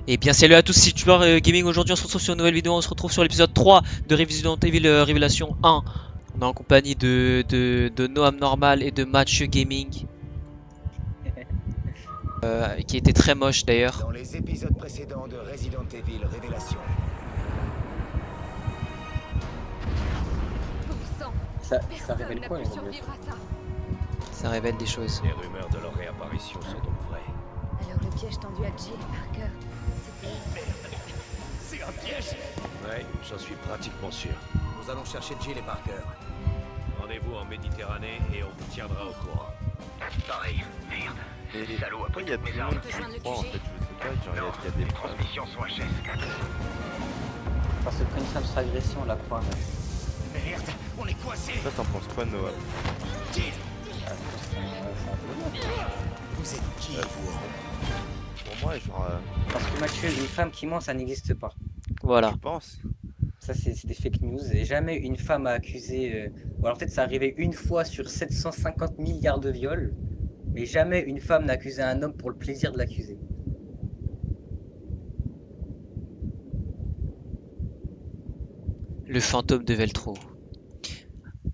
Et bien salut à tous, c'est Tueur Gaming. Aujourd'hui on se retrouve sur une nouvelle vidéo, on se retrouve sur l'épisode 3 de Resident Evil Révélation 1. On est en compagnie de Noam Normal et de Mathieu Gaming, qui était très moche d'ailleurs. Dans les épisodes précédents de Resident Evil Révélation. Bon sang, Ça personne révèle n'a quoi pu les survivre à ça. Ça révèle des choses. Les rumeurs de leur réapparition sont donc vraies. Alors le piège tendu à Jill Parker, c'était... C'est un piège. Ouais, j'en suis pratiquement sûr. Nous allons chercher Jill et Parker. Rendez-vous en Méditerranée et on vous tiendra au courant. Pareil, merde. Et Salaud a pourquoi il y a pris tout le mes monde armes. qui Besoin de croit en QG. fait, je sais pas, genre il y a des Les preuves. transmissions sont HS4. Parce que Prince Agression, la croix. Merde, on est coincé. Toi t'en penses quoi Noah? Jill, Mais vous êtes qui, vous? Pour moi genre parce que Mathieu, une femme qui ment, ça n'existe pas. Voilà. je pense. Ça, c'est des fake news. Et jamais une femme a accusé. Ou alors peut-être ça arrivait une fois sur 750 milliards de viols. Mais jamais une femme n'a accusé un homme pour le plaisir de l'accuser. Le fantôme de Veltro.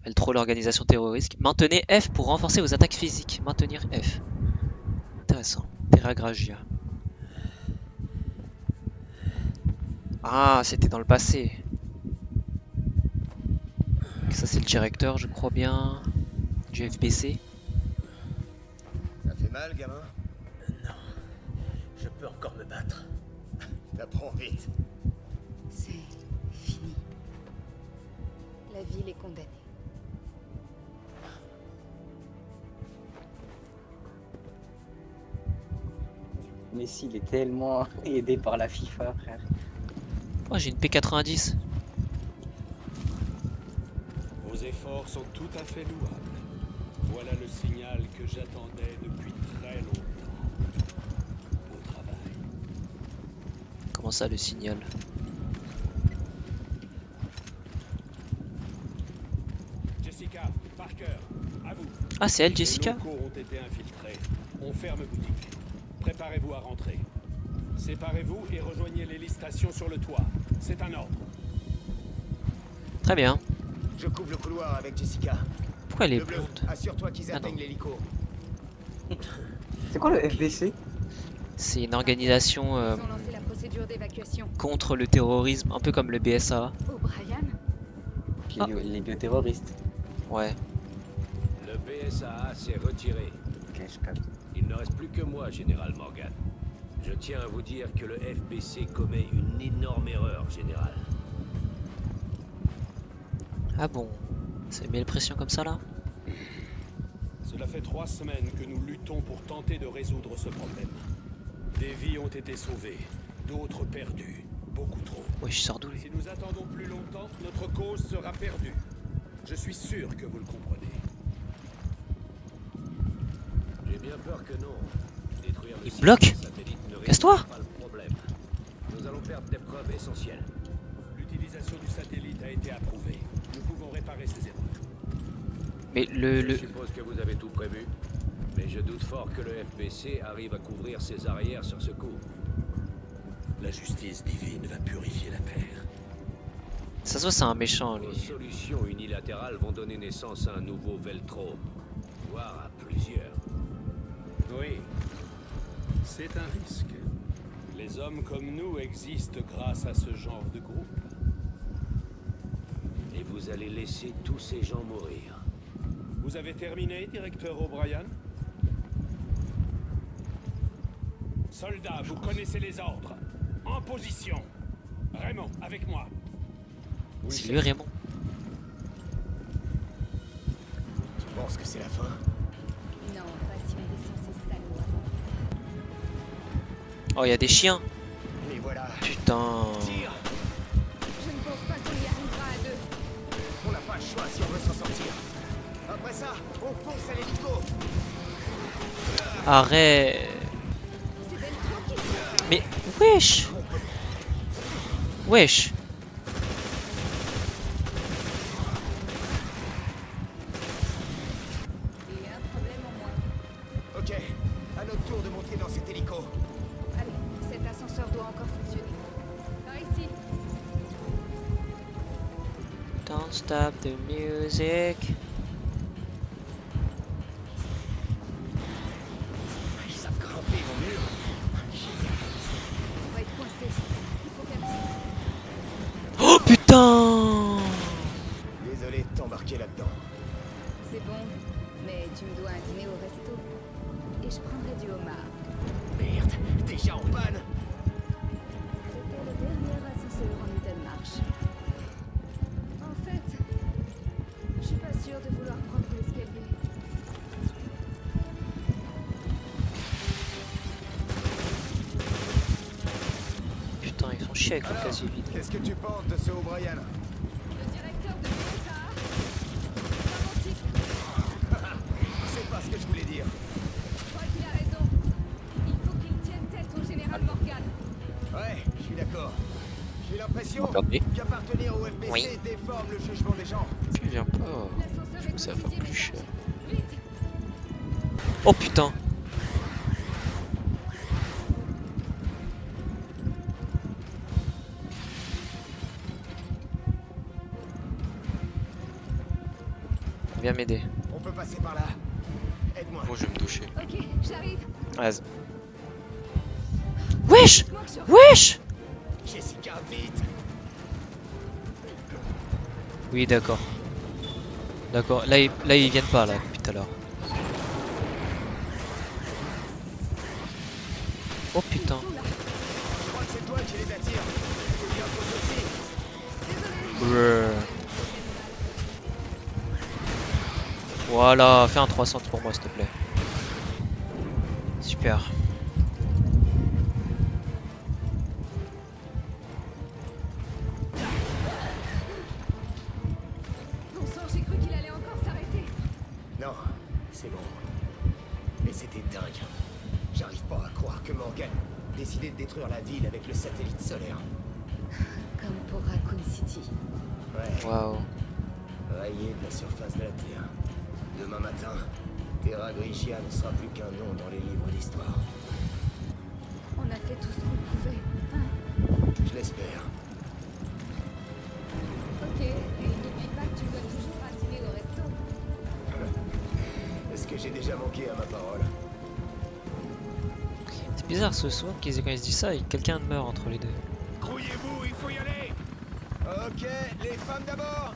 Veltro, l'organisation terroriste. Maintenez F pour renforcer vos attaques physiques. Maintenir F. Intéressant. Terra Gragia. Ah, c'était dans le passé. Ça c'est le directeur, je crois bien, du FBC. Ça fait mal, gamin? Non, je peux encore me battre. T'apprends vite. C'est fini. La ville est condamnée. Messi, il est tellement aidé par la FIFA, frère. Oh, j'ai une P90. Vos efforts sont tout à fait louables. Voilà le signal que j'attendais depuis très longtemps. Beau travail. Comment ça, le signal? Jessica, Parker, à vous. Ah, c'est elle, Les Jessica? locaux ont été infiltrés. On ferme boutique. Préparez-vous à rentrer. Séparez-vous et rejoignez les stations sur le toit. C'est un ordre. Très bien. Je couvre le couloir avec Jessica. Pourquoi elle est Le bleu, blonde? assure-toi qu'ils Ah non. atteignent l'hélico. C'est quoi le FBC? C'est une organisation Ils ont lancé la procédure d'évacuation. contre le terrorisme, un peu comme le BSA. O'Brien, Puis Ah. les bioterroristes. Ouais. Le BSAA s'est retiré. Ok, je capte. Il ne reste plus que moi, Général Morgan. Je tiens à vous dire que le FBC commet une énorme erreur, Général. Ah bon? Ça met la pression comme ça là? Cela fait 3 semaines que nous luttons pour tenter de résoudre ce problème. Des vies ont été sauvées, d'autres perdues, beaucoup trop. Ouais, je sors d'où lui? Si nous attendons plus longtemps, notre cause sera perdue. Je suis sûr que vous le comprenez. J'ai bien peur que non. Détruire le Il site bloque. satellite ne Casse-toi. résoudra pas le problème. Nous allons perdre des preuves essentielles. L'utilisation du satellite a été approuvée. Nous pouvons réparer ces erreurs. Mais Je suppose que vous avez tout prévu. Mais je doute fort que le FBC arrive à couvrir ses arrières sur ce coup. La justice divine va purifier la terre. Ça se voit, c'est un méchant Vos lui. solutions unilatérales vont donner naissance à un nouveau Veltro. Voire à plusieurs. Oui, c'est un risque. Les hommes comme nous existent grâce à ce genre de groupe. Et vous allez laisser tous ces gens mourir. Vous avez terminé, directeur O'Brien? Soldats, vous connaissez les ordres. En position. Raymond, avec moi. C'est lui Raymond. Tu penses que c'est la fin? non, pas si on descend ces salauds avant. Oh, il y a des chiens. Les voilà. Putain. Tire. Je ne pense pas qu'on y arrivera à deux. On n'a pas le choix si on veut s'en sortir. Après ça, on fonce à l'hélico. Arrête. C'est Veltro qui... Mais wesh. Wesh. Et un problème en moins. Ok, à notre tour de monter dans cet hélico. Allez, cet ascenseur doit doit encore fonctionner. Par ici. Don't stop the music. Ils savent grimper au mur. On va être coincé. Il faut faire vite. Oh putain! Désolé de t'embarquer là-dedans. C'est bon, mais tu me dois un dîner au resto. Et je prendrai du homard. Merde, déjà en panne. C'était le dernier ascenseur en état de marche. En fait, je suis pas sûre de vouloir prendre l'escalier. Putain, ils font chier avec leur Alors, casier vide. qu'est-ce que tu penses de ce O'Brien? Le directeur de l'USA. C'est un type. C'est pas ce que je voulais dire. Je crois qu'il a raison. Il faut qu'il tienne tête au général Morgan. Ouais, je suis d'accord. J'ai l'impression Regardez. qu'appartenir au FBC Oui. déforme le jugement des gens. Tu viens pas. L'ascenseur est Ça au va faire 6e plus cher. étage. Vite. Oh putain! Viens m'aider. On peut passer par là. Aide-moi. Moi je vais me doucher. Ok, j'arrive. Vas-y. Wesh! Je manque sur. Wesh! Jessica, vite. Oui, d'accord. D'accord. Là, ils viennent pas là depuis tout à l'heure. Oh putain. Je crois que c'est toi qui les attire. C'est bien pour ceci. Brrr. Voilà, fais un 300 pour moi s'il te plaît. Super. Bon sang, j'ai cru qu'il allait encore s'arrêter. Non, c'est bon. Mais c'était dingue. J'arrive pas à croire que Morgan décidait de détruire la ville avec le satellite solaire. Comme pour Raccoon City. Ouais, Waouh. rayé de la surface de la Terre. Demain matin, Terra Grigia ne sera plus qu'un nom dans les livres d'histoire. On a fait tout ce qu'on pouvait. Hein? Je l'espère. Ok, et n'oublie pas que tu dois toujours pas dîner au resto. Est-ce que j'ai déjà manqué à ma parole? C'est bizarre ce soir quand ils se disent ça et quelqu'un meurt entre les deux. Grouillez-vous, il faut y aller. Ok, les femmes d'abord.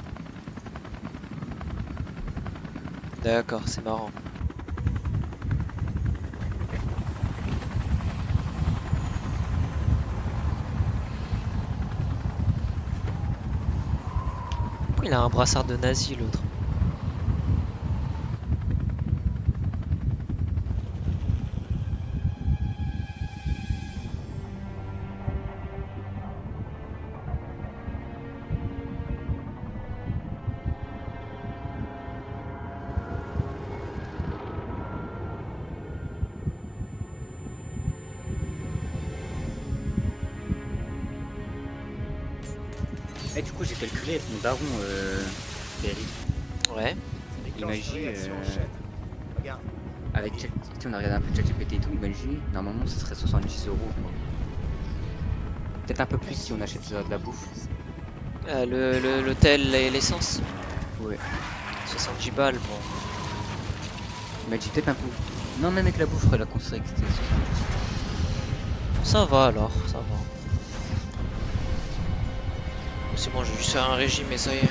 D'accord, c'est marrant. Pourquoi il a un brassard de nazi l'autre? Et du coup, j'ai calculé avec mon daron, Perry. Ouais. Imagine, Regarde. avec tu sais, on a regardé un peu ChatGPT et tout, imagine, normalement ça serait 70 €. Peut-être un peu plus si on achète de la bouffe. L'hôtel et l'essence. Ouais. 70 balles, bon. Imagine peut-être un peu. Non, même avec la bouffe, la construire c'était 70. Ça va alors, ça va. C'est bon, j'ai juste fait un régime et ça y est.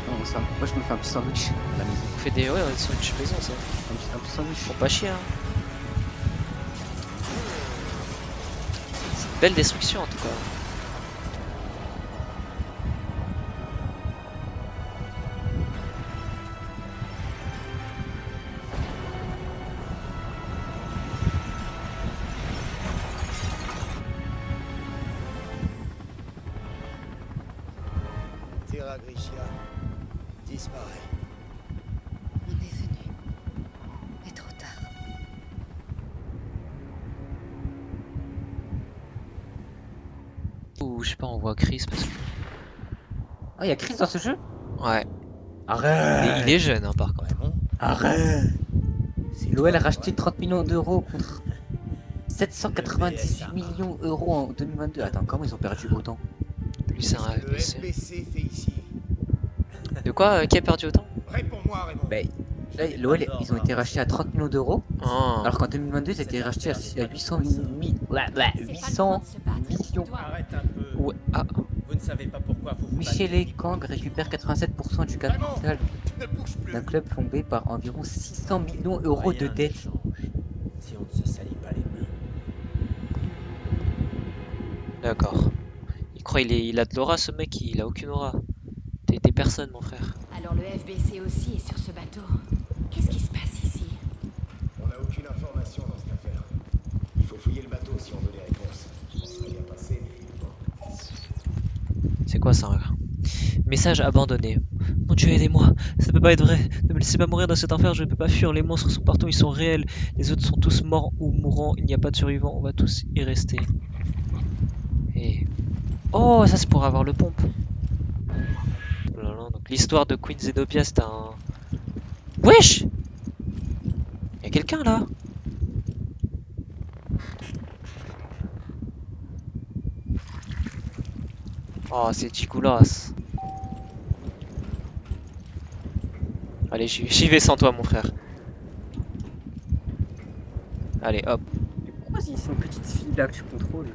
Non, ça, moi je me fais un petit sandwich à la maison. On fait des sandwich maison ça. Un petit sandwich. Faut pas chier hein. C'est une belle destruction en tout cas. Terra Grigia disparaît. On est venu. Mais trop tard. Ou je sais pas, on voit Chris parce que. Ah, y'a Chris dans ce jeu? Ouais. Arrête! Il est jeune hein par contre. Vraiment? Arrête! L'OL a racheté 30 millions d'euros contre 798 millions d'euros en 2022. Attends, comment ils ont perdu autant? Lui, c'est un Le FBC. FBC fait ici. De quoi Qui a perdu autant? Réponds-moi, Raymond. Bah, là, l'OL, ils ont été rachetés à 30 millions d'euros. Oh. Alors qu'en 2022, ils ont été rachetés à 800 millions. Arrête un peu. Ouais. Ah. Vous ne savez pas pourquoi vous vous Michele Kang récupère 87% du capital Ne bouge plus. d'un club plombé par environ 600 millions d'euros de Rien ne dettes. change si on ne se salit pas les mains. D'accord. Il croit il a de l'aura ce mec, il a aucune aura. T'es personne mon frère. Alors le FBC aussi est sur ce bateau. Qu'est-ce qui se passe ici? On n'a aucune information dans cette affaire. Il faut fouiller le bateau si on veut les réponses. On serait bien passé, mais bon. C'est quoi ça? Message abandonné. Mon Dieu, aidez-moi. Ça peut pas être vrai. Ne me laissez pas mourir dans cet enfer, je ne peux pas fuir. Les monstres sont partout, ils sont réels. Les autres sont tous morts ou mourants. Il n'y a pas de survivants, on va tous y rester. Et... Oh, ça c'est pour avoir le pompe. Voilà, donc l'histoire de Queen Zenobia, c'est un... Wesh! Y'a quelqu'un là? Oh, c'est Chikulas. Allez, j'y vais sans toi, mon frère. Allez, hop. Mais pourquoi c'est une petite fille là que tu contrôles?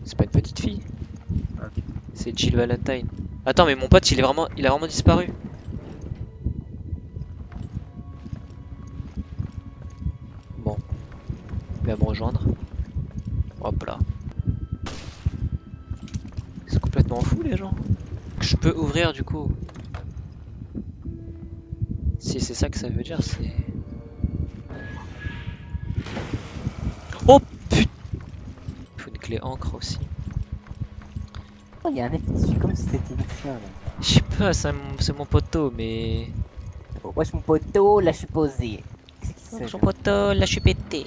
C'est pas une petite fille. Ah, ok. C'est Jill Valentine. Attends, mais mon pote, il a vraiment disparu. Bon. Il va me rejoindre. Hop là. C'est complètement fou, les gens. Je peux ouvrir, du coup. Si c'est ça que ça veut dire, c'est... Oh putain! Il faut une clé encre aussi. Oh, il y a un mec qui suit comme si c'était une chien là. Je sais pas, c'est mon poteau, mais... Oh, wesh mon poteau, là je suis posé. Qu'est-ce qui c'est? Mon poteau, là je suis pété.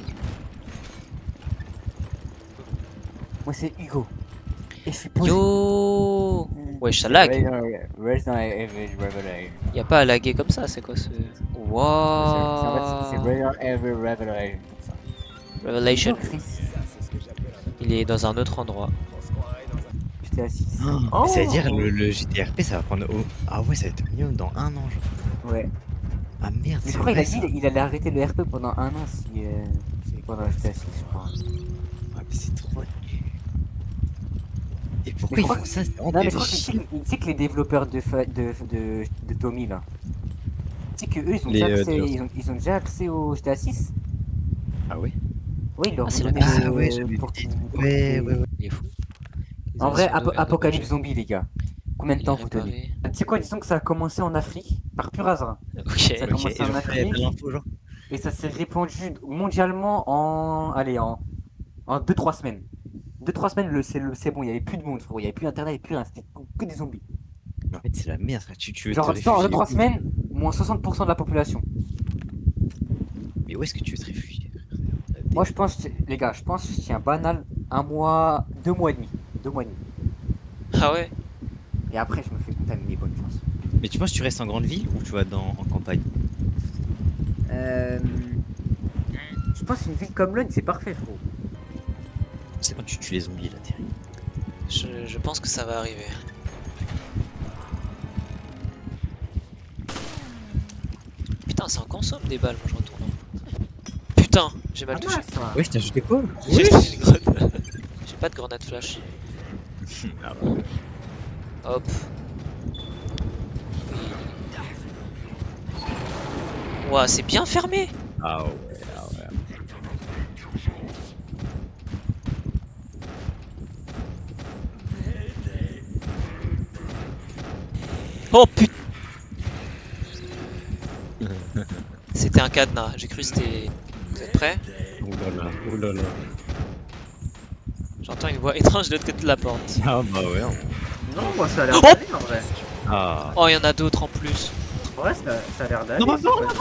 Moi c'est Hugo. Et je suis posé. Yo! Wesh, ça lag. Resident Evil Revelation. Y'a pas à laguer comme ça, c'est quoi ce... C'est Wow! Resident Evil Revelation. Revelation. Il est dans un autre endroit. J'étais assis. Oh, ça veut dire le GTRP ça va prendre au... Ah ouais ça va être minimum dans un an genre. Ouais. Ah merde Mais c'est je crois vrai, qu'il a dit il allait arrêter le RP pendant un an si... pendant j'étais assis je crois. Ah mais c'est trop nul. Et pourquoi Mais ils je crois font que- ça? C'est vraiment Non mais des je crois que chiens. tu sais que les développeurs de Tommy là. Tu sais que eux ils ont, Les, déjà accès, de- ils ont déjà accès au GTA 6. Ah ouais? Oui, ils leur Ah, ont c'est donné le- Ah le- ouais j'avais pour- oublié. pour- Ouais ouais ouais. Il est fou. En vrai, Isolation de Apocalypse verre Zombie les gars. Combien de temps vous donnez? réparé. Tu sais quoi, disons que ça a commencé en Afrique, par pur hasard. Ok. Ça a Ok, commencé et en genre il y a Afrique de l'info genre. et ça s'est répandu mondialement en... Allez, en 2-3 semaines. 2-3 semaines, c'est bon, il n'y avait plus de monde, frérot. Il n'y avait plus internet, il n'y avait plus rien, c'était que des zombies. Mais en fait c'est la merde ça. Tu veux Genre, te dis-toi, en réfugier 2-3 où? semaines, moins 60% de la population. Mais où est-ce que tu veux te réfugier? Moi, je pense, les gars, je pense que je tiens banal 1 mois, 2 mois et demi. 2 mois et demi. Ah ouais? Et après, je me fais contaminer, bonne chance. Mais tu penses que tu restes en grande ville ou tu vas en campagne? Je pense qu'une ville comme Londres, c'est parfait, frérot. C'est quand tu tues les zombies là Thierry. Je pense que ça va arriver. Putain, ça en consomme des balles, moi je retourne. Putain, j'ai mal touché. Ouais je t'ai ajouté quoi? J'ai acheté une grenade. J'ai pas de grenade flash. Ah ouais. Hop. Ouah, c'est bien fermé. Ah ouais, ah ouais. Oh putain. C'était un cadenas, j'ai cru que c'était... Vous êtes prêts? Oulala, oulala. J'entends une voix étrange de l'autre côté de la porte. Ah bah ouais. Non, moi, ça a l'air Oh d'aller, en vrai. Ah. Oh, il y en a d'autres en plus. En vrai, ça a l'air d'aller. Non, c'est non, pas-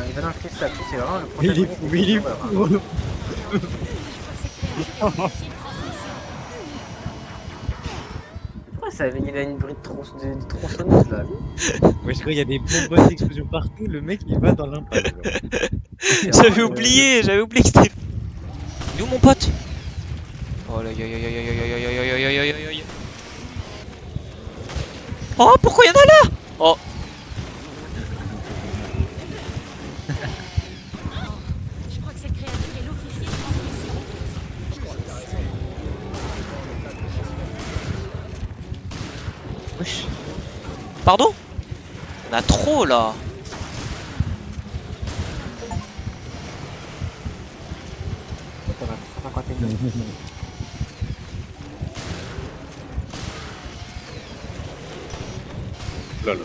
Il va dans le cristal, c'est vraiment le Mais il est protagoniste fou, des mais il est films d'horreur, hein. Pourquoi ça, il a une bruit de tronçonneuse là. Ouais, je crois qu'il y a des bonbonnes d'explosion partout, le mec il va dans l'impasse. genre. J'avais oublié que c'était... Il est où mon pote? Oh là, aïe aïe aïe aïe aïe aïe aïe aïe aïe aïe aïe aïe. Oh, pourquoi y'en a là? Oh. Je crois que cette créature est l'officier de transmission. Wesh. Pardon? On a trop là. Lol.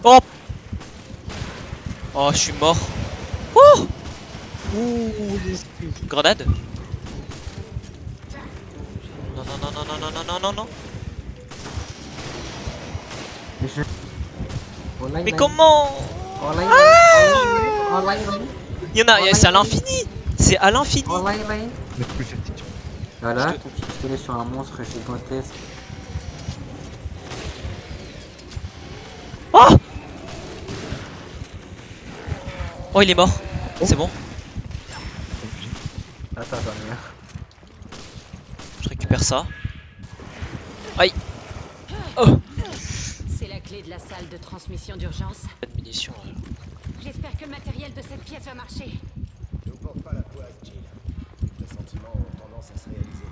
Oh. Oh, je suis mort. Oh. Ouh, grenade. Non, non, non, non, non, non, non, non, non, non. Mais comment? Il y en a, c'est à l'infini. C'est à l'infini. Voilà, tu te pistolet sur un monstre gigantesque. Oh. Oh, il est mort. C'est bon. Attends, j'en ai un. Je récupère ça. Aïe. Oh. C'est la clé de la salle de transmission d'urgence. Pas de munitions. J'espère que le matériel de cette pièce va marcher. Ne vous porte pas la poisse, Jill. Les pressentiments ont tendance à se réaliser.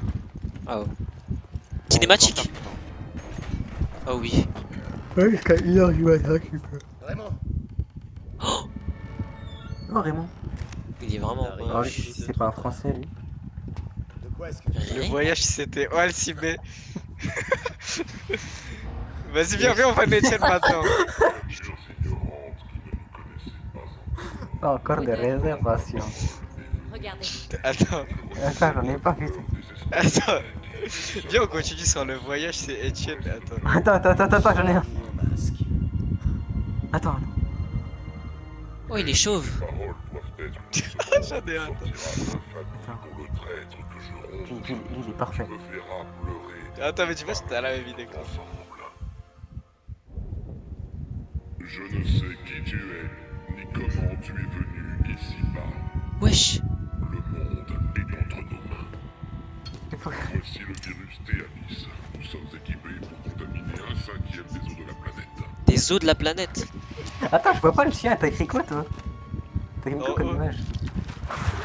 Ah oh. Cinématique. Oh oui. Ouais, jusqu'à 1h du matin, tu peux. Vraiment? Oh. Non, Raymond. Il est vraiment... Ah, c'est pas un français, lui. De quoi est-ce que... Le voyage c'était Alcibé. Vas-y, viens, on va Etienne maintenant. Pas encore de réservation. Regardez. Attends. Attends, j'en ai pas vu. Attends. Viens, on continue sur le voyage, c'est Etienne. Attends. Attends, j'en ai un. Attends. Oh, il est chauve. J'en ai un. Lui, il est parfait. Attends, mais tu vois, c'était à la même idée quoi. Je ne sais qui tu es, ni comment tu es venu ici-bas. Wesh. Le monde est entre nos mains. Voici le virus Théamis. Nous sommes équipés pour contaminer 1/5 des eaux de la planète. Des eaux de la planète. Attends, je vois pas le chien, t'as écrit quoi toi? T'as écrit quoi comme image?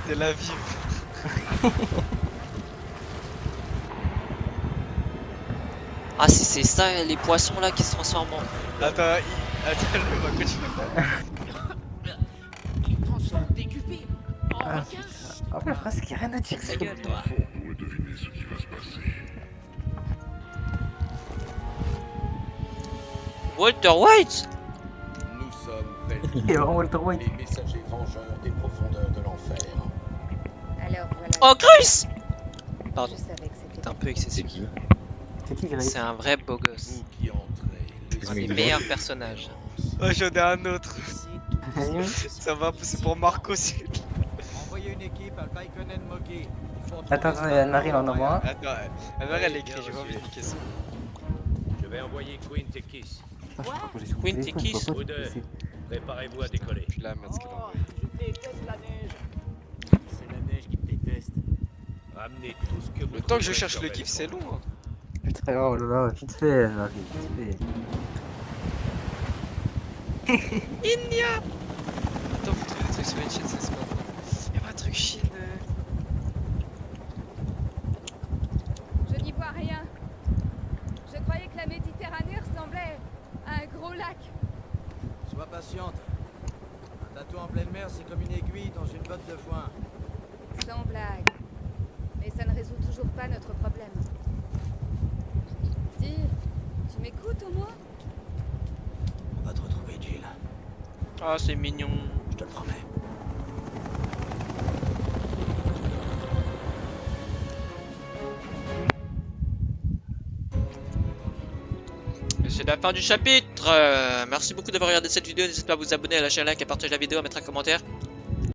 C'est la vie. Ah, c'est ça, les poissons là qui se transforment en... Attends, attends, on va continuer. Il transforme des cubis en Ah, requins. en fait, presque qu'il y a rien à dire Ta sur gueule, toi. On doit deviner ce qui va se passer. Walter White. Nous sommes Velvet, Il est vraiment Walter White. les messagers vengeurs des profondeurs de l'enfer. Alors voilà. Oh, Chris. Pardon, Je savais que c'était c'est un peu excessif. C'est qui Grace? C'est un vrai beau gosse. Vous qui entrez, Un des meilleurs personnages. Oh, j'en ai un autre. Vas-y. Ça va, c'est pour Marco aussi. Envoyez une équipe à Kaikonen Mogi. Attends, Anne-Marie en envoie un. Attends, alors elle écrit, j'ai pas envie de niquer ça. Je vais envoyer Quint et Kiss. Ah, je crois que j'ai sur le Quint et téléphone, Kiss. je vois pas Vous du deux, PC. préparez-vous à décoller. Puis là, merde, ce qu'elle a envoyé. Je déteste la neige. C'est la neige qui te déteste. Ramenez tout ce que vous Le temps que je trouverez cherche sur le gif, Belfort. c'est long. Hein. Putain, oh là là, vite fait, Anne-Marie, vite fait. Inia. Attends, vous trouvez des trucs sur les Chine, ça c'est pas bon. Y'a pas un truc Chine. Je n'y vois rien. Je croyais que la Méditerranée ressemblait à un gros lac. Sois patiente. Un bateau en pleine mer, c'est comme une aiguille dans une botte de foin. Sans blague. Mais ça ne résout toujours pas notre problème. Dis, tu m'écoutes au moins? On va te retrouver, Jill. Ah, c'est mignon. Je te le promets. Et c'est la fin du chapitre. Merci beaucoup d'avoir regardé cette vidéo. N'hésitez pas à vous abonner, à lâcher un like, à partager la vidéo, à mettre un commentaire.